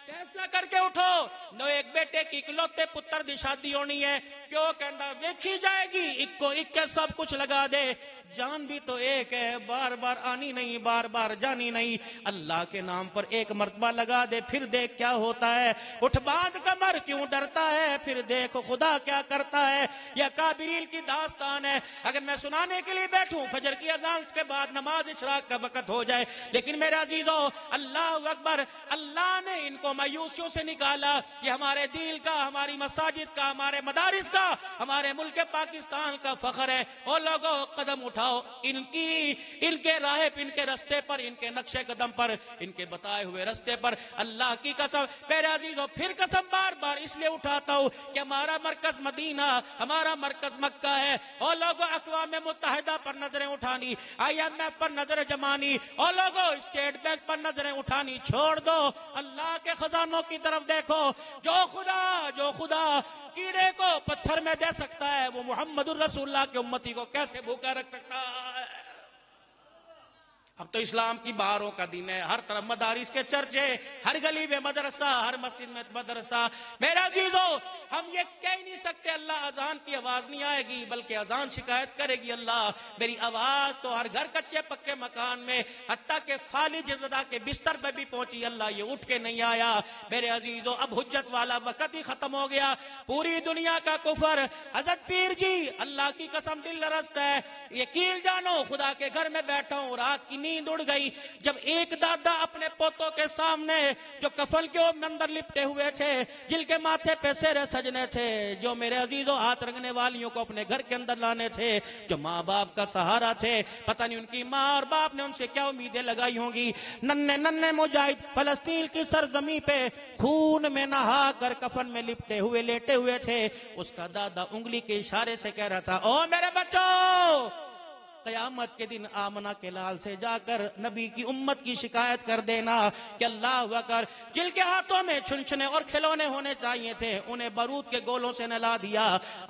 فیصلہ کر کے اٹھو، نو ایک بیٹے کی اکلوتے پتر دی شادی ہونی ہے، کیوں کہنا ویکھی جائے گی، ایک کو ایک کے سب کچھ لگا دے، جان بھی تو ایک ہے، بار بار آنی نہیں، بار بار جانی نہیں، اللہ کے نام پر ایک مرتبہ لگا دے، پھر دیکھ کیا ہوتا ہے، اٹھ باندھ کمر کیوں ڈرتا ہے، پھر دیکھ خدا کیا کرتا ہے۔ یہ کابریل کی داستان ہے، اگر میں سنانے کے لیے بیٹھوں فجر کی اذان کے بعد نماز اشراق کا وقت ہو جائے، لیکن میرے عزیزو اللہ اکبر، اللہ نے ان کو مایوسیوں سے نکالا۔ یہ ہمارے دین کا، ہماری مساجد کا، ہمارے مدارس کا، ہمارے ملک پاکستان کا فخر ہے۔ اور لوگوں قدم اٹھاؤ، ان کے راہ، ان کے رستے پر، ان کے نقشے قدم پر، ان کے بتائے ہوئے رستے پر، اللہ کی قسم میرے عزیزوں پھر قسم بار بار اس لیے اٹھاتا ہوں کہ ہمارا مرکز مدینہ، ہمارا مرکز مکہ ہے۔ اور لوگوں اقوام متحدہ پر نظریں اٹھانی، IMF پر نظر جمانی، اور لوگوں اسٹیٹ بینک پر نظریں اٹھانی چھوڑ دو، اللہ کے خزانوں کی طرف دیکھو۔ جو خدا کیڑے کو پتھر میں دے سکتا ہے، وہ محمد الرسول اللہ کے امتی کو کیسے بھوکا رکھ سکتا ہے؟ اب تو اسلام کی بہاروں کا دن ہے، ہر طرف مدارس کے چرچے، ہر گلی میں مدرسہ، ہر مسجد میں مدرسہ۔ میرے عزیزو ہم یہ کہہ نہیں سکتے اللہ اذان کی آواز نہیں آئے گی، بلکہ اذان شکایت کرے گی، اللہ میری آواز تو ہر گھر کچے پکے مکان میں، حتیٰ کہ فالج زدہ کے بستر پہ بھی پہنچی، اللہ یہ اٹھ کے نہیں آیا۔ میرے عزیزو اب حجت والا وقت ہی ختم ہو گیا، پوری دنیا کا کفر۔ حضرت پیر جی اللہ کی قسم دل لرزتا ہے، یقین جانو خدا کے گھر میں بیٹھا ہوں، رات کی نیند نیند اڑ گئی جب ایک دادا اپنے پوتوں کے سامنے جو کفن کے اندر لپٹے ہوئے تھے، جن کے ماتھے پہ سہرے سجنے تھے، جو میرے عزیزوں ہاتھ رنگنے والیوں کو اپنے گھر کے اندر لانے تھے، جو ماں باپ کا سہارا تھے، پتہ نہیں ان کی ماں اور باپ نے ان سے کیا امیدیں لگائی ہوں گی۔ ننھے مجاہد فلسطین کی سرزمین پہ خون میں نہا کر کفن میں لپٹے ہوئے لیٹے ہوئے تھے۔ اس کا دادا انگلی کے اشارے سے کہہ رہا تھا، او میرے بچوں، قیامت کے دن آمنہ کے لال سے جا کر نبی کی امت کی شکایت کر دینا کہ اللہ اکبر، جن کے ہاتھوں میں چھنچھنے اور کھلونے ہونے چاہیے تھے انہیں بارود کے گولوں سے نلا دیا۔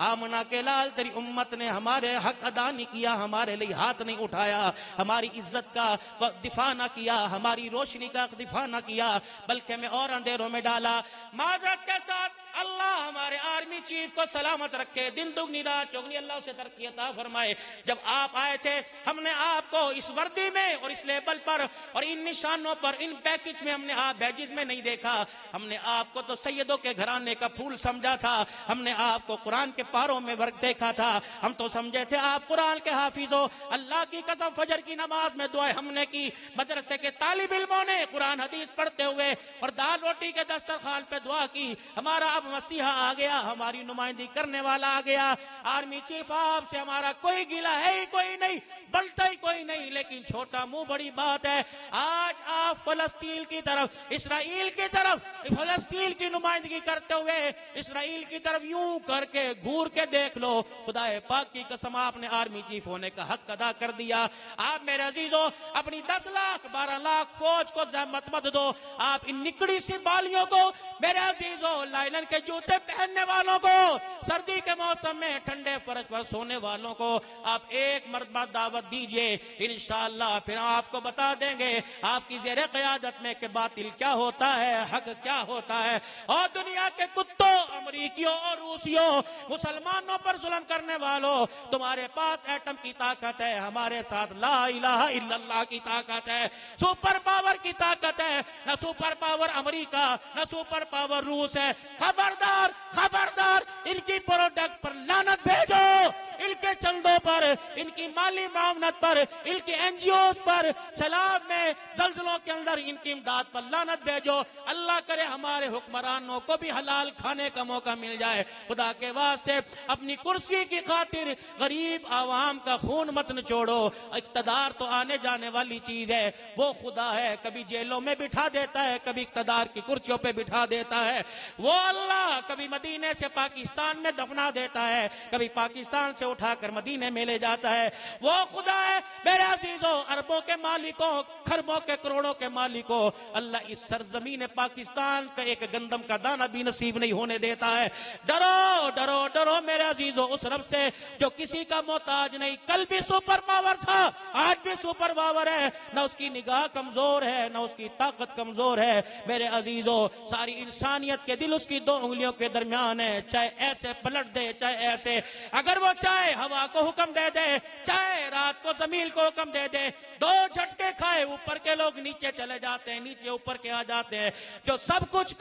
آمنہ کے لال تیری امت نے ہمارے حق ادا نہیں کیا، ہمارے لیے ہاتھ نہیں اٹھایا، ہماری عزت کا دفاع نہ کیا، ہماری روشنی کا دفاع نہ کیا، بلکہ ہمیں اور اندھیروں میں ڈالا۔ معذرت کے ساتھ اللہ ہمارے آرمی چیف کو سلامت رکھے، دن دگنی رات چوگنی اللہ سے ترقی عطا فرمائے۔ جب آپ آئے تھے ہم نے آپ کو اس وردی میں اور اس لیبل پر اور ان نشانوں پر، ان پیکج میں ہم نے آپ بیجز میں نہیں دیکھا۔ ہم نے آپ کو تو سیدوں کے گھرانے کا پھول سمجھا تھا، ہم نے آپ کو قرآن کے پاروں میں ورق دیکھا تھا، ہم تو سمجھے تھے آپ قرآن کے حافظ ہو۔ اللہ کی قسم فجر کی نماز میں دعائیں ہم نے کی، مدرسے کے طالب علموں نے قرآن حدیث پڑھتے ہوئے اور دال روٹی کے دسترخوان پہ دعا کی، ہمارا اب مسیحا آ گیا، ہماری نمائندگی کرنے والا آ گیا۔ آرمی چیف آپ سے ہمارا کوئی گلہ ہے ہی کوئی نہیں، بلتا ہی کوئی نہیں، لیکن چھوٹا منہ بڑی بات ہے۔ آج آپ فلسطین کی طرف، اسرائیل کی طرف، فلسطین کی نمائندگی کرتے ہوئے اسرائیل کی طرف یوں کر کے گھور کے دیکھ لو، خدا پاک کی قسم آپ نے آرمی چیف ہونے کا حق ادا کر دیا۔ آپ میرے عزیزوں اپنی 10 لاکھ 12 لاکھ فوج کو زحمت مت دو، آپ ان نکڑی سی بالیوں کو، میرے عزیزوں لائلن کے جوتے پہننے والوں کو، سردی کے موسم میں ٹھنڈے فرش پر سونے والوں کو آپ ایک مرتبہ دعوت دیجئے، انشاءاللہ پھر آپ کو بتا دیں گے آپ کی زیر قیادت میں کہ باطل کیا ہوتا ہے، حق کیا ہوتا ہے۔ اور دنیا کے کتوں، امریکیوں اور روسیوں، مسلمانوں پر ظلم کرنے والوں، تمہارے پاس ایٹم کی طاقت ہے، ہمارے ساتھ لا الہ الا اللہ کی طاقت ہے، سپر پاور کی طاقت ہے۔ نہ سپر پاور امریکہ، نہ سپر پاور روس ہے۔ خبردار خبردار، ان کی پروڈکٹ پر لعنت بھیجو، ان کے چندوں پر، ان کی مالی معاونت پر، ان کی این جی اوز پر، سیلاب میں زلزلوں کے اندر ان کی امداد پر لعنت بھیجو۔ اللہ کرے ہمارے حکمرانوں کو بھی حلال کھانے کا موقع مل جائے۔ خدا کے واسطے اپنی کرسی کی خاطر غریب عوام کا خون مت نچوڑو۔ اقتدار تو آنے جانے والی چیز ہے، وہ خدا ہے، کبھی جیلوں میں بٹھا دیتا ہے، کبھی اقتدار کی کرسیوں پہ بٹھا دیتا ہے۔ وہ اللہ کبھی مدینے سے پاکستان میں دفنا دیتا ہے، کبھی پاکستان سے اٹھا کر مدینے میں لے جاتا ہے۔ وہ خدا ہے میرے عزیزوں، اربوں کے مالکوں، خربوں کے کروڑوں کے مالکوں، اللہ اس سرزمین پاکستان کا ایک گندم کا دانہ بھی نصیب نہیں ہونے دیتا ہے۔ ڈرو ڈرو ڈرو میرے عزیزوں اس رب سے جو کسی کا محتاج نہیں، کل بھی سپر پاور تھا، آج بھی سپر پاور ہے، نہ اس کی نگاہ کمزور ہے، نہ اس کی طاقت کمزور ہے۔ میرے عزیزوں ساری انسانیت کے دل اس کی 2 انگلیوں کے درمیان ہے، چاہے ایسے پلٹ دے چاہے ایسے، اگر وہ چاہے ہوا کو حکم دے دے، چاہے رات کو زمین کو حکم دے دے، 2 جھٹکے کھائے اوپر کے لوگ نیچے چلے جاتے ہیں، نیچے اوپر کے آ جاتے ہیں۔ جو سب کچھ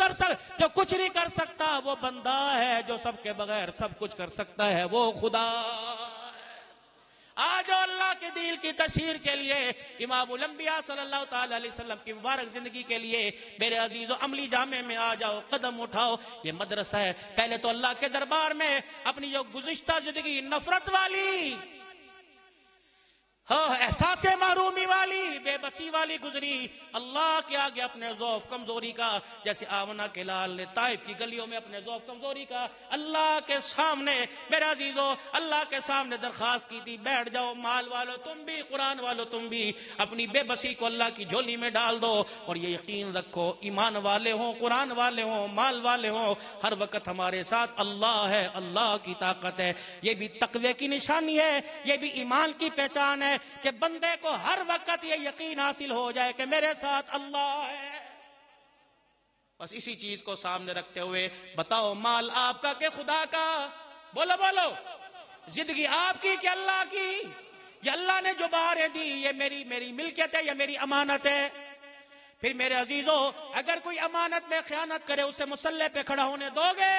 جو کچھ نہیں کر سکتا وہ بندہ ہے، جو سب کے بغیر سب کچھ کر سکتا ہے وہ خدا۔ آج اللہ کے دین کی تشہیر کے لیے، امام الانبیاء صلی اللہ تعالی علیہ وسلم کی مبارک زندگی کے لیے میرے عزیزوں عملی جامع میں آ جاؤ، قدم اٹھاؤ۔ یہ مدرسہ ہے، پہلے تو اللہ کے دربار میں اپنی جو گزشتہ زندگی نفرت والی، احساس محرومی والی، بے بسی والی گزری، اللہ کے آگے اپنے ضعف کمزوری کا، جیسے آمنہ کے لال نے طائف کی گلیوں میں اپنے ضعف کمزوری کا اللہ کے سامنے، میرے عزیزوں اللہ کے سامنے درخواست کی تھی، بیٹھ جاؤ مال والو تم بھی، قرآن والو تم بھی، اپنی بے بسی کو اللہ کی جھولی میں ڈال دو، اور یہ یقین رکھو ایمان والے ہوں، قرآن والے ہوں، مال والے ہوں، ہر وقت ہمارے ساتھ اللہ ہے، اللہ کی طاقت ہے۔ یہ بھی تقوی کی نشانی ہے، یہ بھی ایمان کی پہچان ہے کہ بندے کو ہر وقت یہ یقین حاصل ہو جائے کہ میرے ساتھ اللہ ہے۔ بس اسی چیز کو سامنے رکھتے ہوئے بتاؤ، مال آپ کا کہ خدا کا؟ بولو بولو، زندگی آپ کی کہ اللہ کی؟ یہ اللہ نے جو بہاریں دی یہ میری ملکیت ہے، یہ میری امانت ہے۔ پھر میرے عزیزوں اگر کوئی امانت میں خیانت کرے اسے مسلح پہ کھڑا ہونے دو گے؟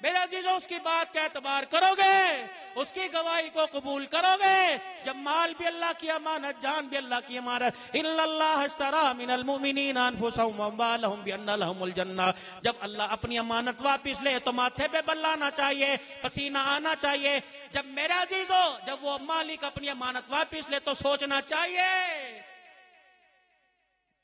میرے عزیزوں اس کی بات کا اعتبار کرو گے؟ اس کی گواہی کو قبول کرو گے جب مال بھی اللہ کی امانت، جان بھی اللہ کی امانت، اِنَّ اللَّهَ اشْتَرَىٰ مِنَ الْمُؤْمِنِينَ أَنفُسَهُمْ وَأَمْوَالَهُمْ بِأَنَّ لَهُمُ الْجَنَّةَ۔ جب اللہ اپنی امانت واپس لے تو ماتھے پہ بل آنا چاہیے، پسینہ آنا چاہیے۔ جب میرے عزیزو جب وہ مالک اپنی امانت واپس لے تو سوچنا چاہیے۔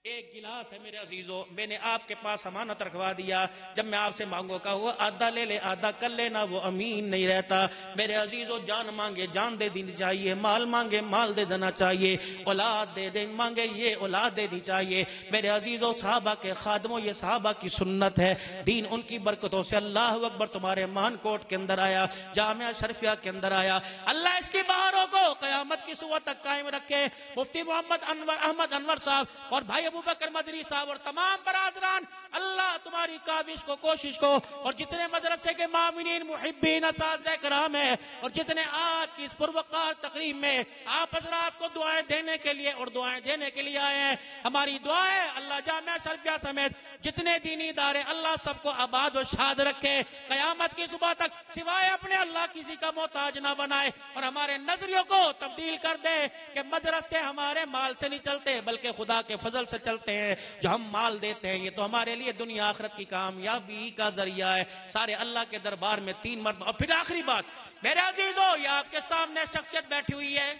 ایک گلاس ہے میرے عزیزو، میں نے آپ کے پاس امانت رکھوا دیا، جب میں آپ سے مانگو کہ وہ آدھا لے لے آدھا کر لینا، وہ امین نہیں رہتا۔ میرے عزیزو جان مانگے جان دے دینی چاہیے، مال مانگے مال دے دینا چاہیے، اولاد دے دیں مانگے یہ اولاد دے دی چاہیے۔ میرے عزیزو صحابہ کے خادموں، یہ صحابہ کی سنت ہے، دین ان کی برکتوں سے اللہ اکبر تمہارے مان کوٹ کے اندر آیا، جامعہ شرفیہ کے اندر آیا۔ اللہ اس کی بہاروں کو قیامت کی صبح تک قائم رکھے۔ مفتی محمد احمد انور صاحب اور بھائی ابو بکر مدنی صاحب اور تمام برادران، اللہ تمہاری کاوش کو، کوشش کو، اور جتنے مدرسے کے معاونین، محبین، اساتذہ کرام ہیں، اور جتنے آج کی اس پروقار تقریب میں آپ حضرات کو دعائیں دینے کے لیے اور دعائیں دینے کے لیے آئے ہیں، ہماری دعائیں اللہ جامعہ شرفیہ سمیت جتنے دینی ادارے، اللہ سب کو آباد و شاد رکھے، قیامت کی صبح تک سوائے اپنے اللہ کسی کا محتاج نہ بنائے، اور ہمارے نظریوں کو تبدیل کر دے کہ مدرسے ہمارے مال سے نہیں چلتے بلکہ خدا کے فضل سے چلتے ہیں۔ جو ہم مال دیتے ہیں یہ تو ہمارے لیے دنیا آخرت کی کامیابی کا ذریعہ ہے۔ سارے اللہ کے دربار میں 3 مرتبہ۔ اور پھر آخری بات میرے عزیزو، یہ آپ کے سامنے شخصیت بیٹھی ہوئی ہے،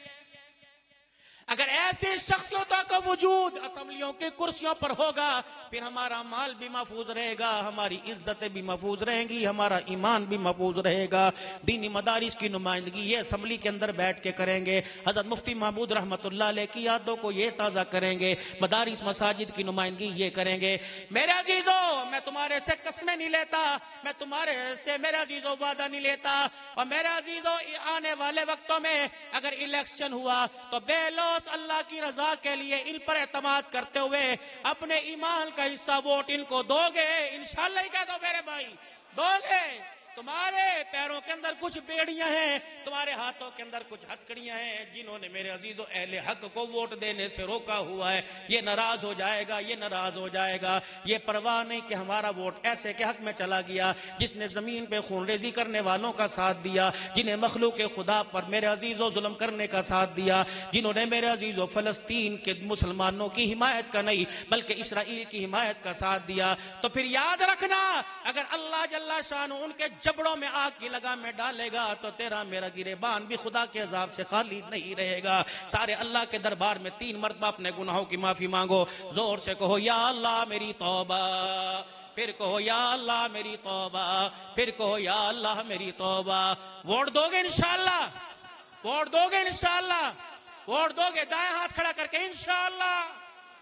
اگر ایسی شخصیتوں کا وجود اسمبلیوں کی کرسیوں پر ہوگا پھر ہمارا مال بھی محفوظ رہے گا، ہماری عزتیں بھی محفوظ رہیں گی، ہمارا ایمان بھی محفوظ رہے گا۔ دینی مدارس کی نمائندگی یہ اسمبلی کے اندر بیٹھ کے کریں گے، حضرت مفتی محمود رحمت اللہ علیہ کی یادوں کو یہ تازہ کریں گے، مدارس مساجد کی نمائندگی یہ کریں گے۔ میرے عزیزو میں تمہارے سے قسمیں نہیں لیتا، میں تمہارے سے میرے عزیزو وعدہ نہیں لیتا، اور میرے عزیزو آنے والے وقتوں میں اگر الیکشن ہوا تو بے لوث اللہ کی رضا کے لیے ان پر اعتماد کرتے ہوئے اپنے ایمان کا حصہ ووٹ ان کو دو گے، انشاءاللہ ہی کہہ دو میرے بھائی، دو گے۔ تمہارے پیروں کے اندر کچھ بیڑیاں ہیں، تمہارے ہاتھوں کے اندر کچھ ہتکڑیاں ہیں، جنہوں نے میرے عزیزو اہل حق کو ووٹ دینے سے روکا ہوا ہے، یہ ناراض ہو جائے گا، یہ ناراض ہو جائے گا۔ یہ پرواہ نہیں کہ ہمارا ووٹ ایسے کے حق میں چلا گیا جس نے زمین پہ خون ریزی کرنے والوں کا ساتھ دیا، جنہیں مخلوق خدا پر میرے عزیزو ظلم کرنے کا ساتھ دیا، جنہوں نے میرے عزیزو فلسطین کے مسلمانوں کی حمایت کا نہیں بلکہ اسرائیل کی حمایت کا ساتھ دیا۔ تو پھر یاد رکھنا اگر اللہ جل شانہ ان کے جبڑوں میں آگ کی لگام میں ڈالے گا تو تیرا میرا گریبان بھی خدا کے عذاب سے خالی نہیں رہے گا۔ سارے اللہ کے دربار میں 3 مرتبہ اپنے گناہوں کی معافی مانگو، زور سے کہو یا اللہ میری توبہ، پھر کہو یا اللہ میری توبہ، پھر کہو یا اللہ میری توبہ۔ ووٹ دو گے انشاءاللہ، ووٹ دو گے انشاءاللہ، ووٹ دو گے، دائیں ہاتھ کھڑا کر کے انشاءاللہ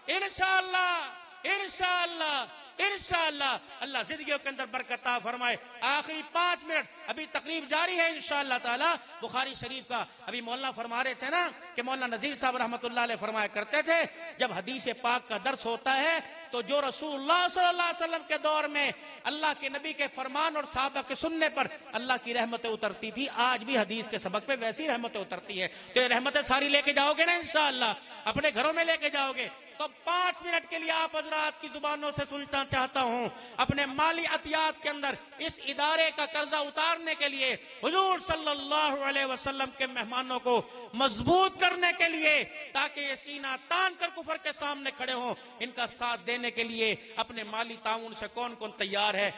انشاءاللہ انشاءاللہ انشاءاللہ۔ اللہ زندگیوں کے اندر برکت عطا فرمائے۔ آخری 5 منٹ ابھی تقریب جاری ہے انشاءاللہ تعالی بخاری شریف کا۔ ابھی مولانا فرما رہے تھے نا کہ مولانا نذیر صاحب رحمت اللہ علیہ فرمایا کرتے تھے جب حدیث پاک کا درس ہوتا ہے تو جو رسول اللہ صلی اللہ علیہ وسلم کے دور میں اللہ کے نبی کے فرمان اور صحابہ کے سننے پر اللہ کی رحمتیں اترتی تھی، آج بھی حدیث کے سبق پہ ویسی رحمتیں اترتی ہیں۔ تو یہ رحمتیں ساری لے کے جاؤ گے نا انشاءاللہ، اپنے گھروں میں لے کے جاؤ گے۔ تو 5 منٹ کے لیے آپ حضرات کی زبانوں سے سننا چاہتا ہوں، اپنے مالی عطیات کے اندر اس ادارے کا قرضہ اتارنے کے لیے، حضور صلی اللہ علیہ وسلم کے مہمانوں کو مضبوط کرنے کے لیے، تاکہ یہ سینہ تان کر کفر کے سامنے کھڑے ہوں، ان کا ساتھ دینے کے لیے اپنے مالی تعاون سے کون کون تیار ہے؟